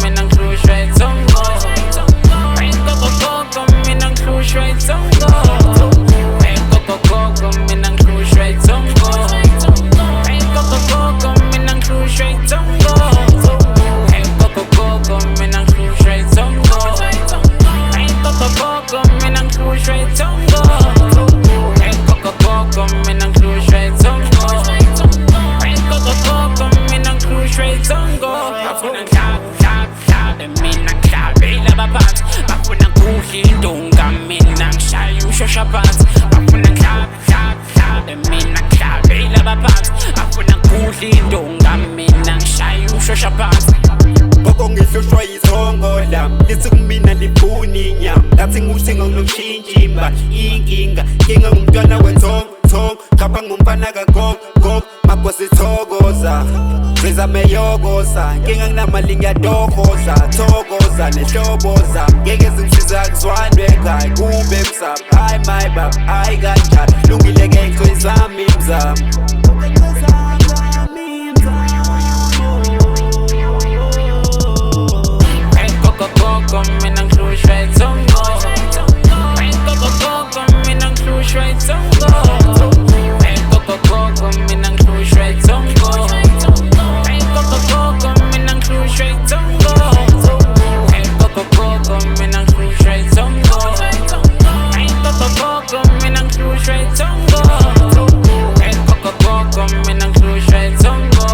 Mina ngihlushwa ithongo. Mina ngihlushwa ithongo. Mina ngihlushwa ithongo. Mina ngihlushwa ithongo. Mina ngihlushwa ithongo. Mina ngihlushwa ithongo. Mina ngihlushwa ithongo. Mina ngihlushwa ithongo. Bafuna ngihlabe mina ngihlabela abaphansi. Bafuna ngudla indonga mina ngishaya ushosha phansi. Bafuna ngihlabe mina ngihlabela abaphansi. Bafuna ngudla indonga mina ngishaya ushosha phansi. Koko ngihlushwa ithongo lami lithi kumina lifuni inyama ngathi nguthenga nginoshintsha imali inkinga ngumntwana wethongo khapha ngumfana kagogo magosi thokoza sizame yokoza ngingamali ngiyadokoza thokoza nehloboza ngeke zingisiza kuzwanwe ekhaya kube msapha hayi my bab hayi kanjani lungile ke ngizami imzamo. Mina ngihlushwa ithongo. Mina ngihlushwa ithongo. Mina ngihlushwa ithongo. Mina ngihlushwa ithongo. Mina ngihlushwa ithongo. Mina ngihlushwa ithongo. Mina ngihlushwa ithongo.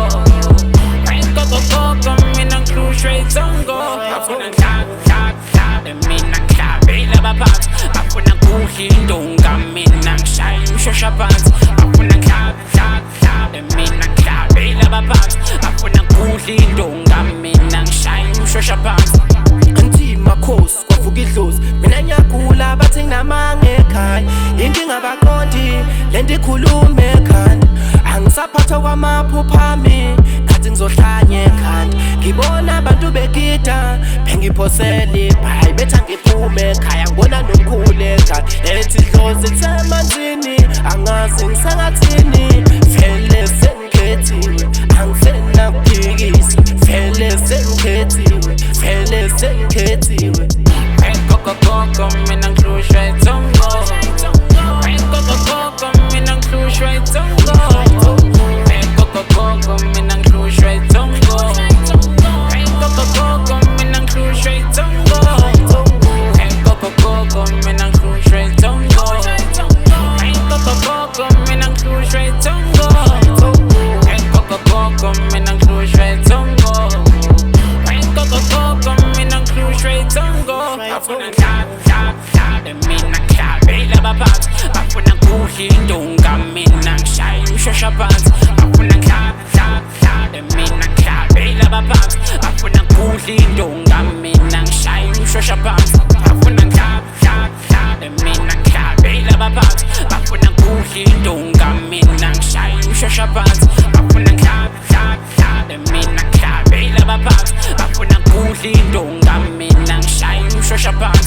Mina ngihlushwa ithongo. Bafuna ngihlabe mina ngihlabela abaphansi. Bafuna ngudla indonga mina ngishaya ushosha phansi. Bafuna ngihlabe mina ngihlabela abaphansi. Bafuna ngudla indonga mina ngishaya ushosha phansi. Anti makhosi kwavuka idlozi mina ngiyagula bathi nginamanga ekhaya inkinga abaqondi lento ikhulume ekhanda angisaphathwa kwamaphupha ami ngathi ngizohlanya ekhanda ngibona abantu begida bengiphosela ibhayi bethi angiphume ekhaya ngibona nomkhulu ekhaya ethi idlozi lisemanzini angazi ngisangathini vele sengikhethiwe angifena kuphikisa vele sengikhethiwe vele sengikhethiwe. Mina ngihlushwa ithongo. Mina ngihlushwa ithongo. Mina ngihlushwa ithongo. Mina ngihlushwa ithongo. Mina ngihlushwa ithongo. Mina ngihlushwa ithongo. Mina ngihlushwa ithongo. Mina ngihlushwa ithongo. Bafuna ngihlabe mina ngihlabela abaphansi. Bafuna ngudla indonga mina ngishaya ushosha phansi. Bafuna ngihlabe mina ngihlabela abaphansi. Bafuna ngudla indonga mina ngishaya ushosha phansi. Bafuna ngihlabe mina ngihlabela abaphansi. Bafuna ngudla indonga mina ngishaya ushosha phansi. Bafuna ngihlabe mina ngihlabela abaphansi. Bafuna ngudla indonga mina ngishaya ushosha phansi.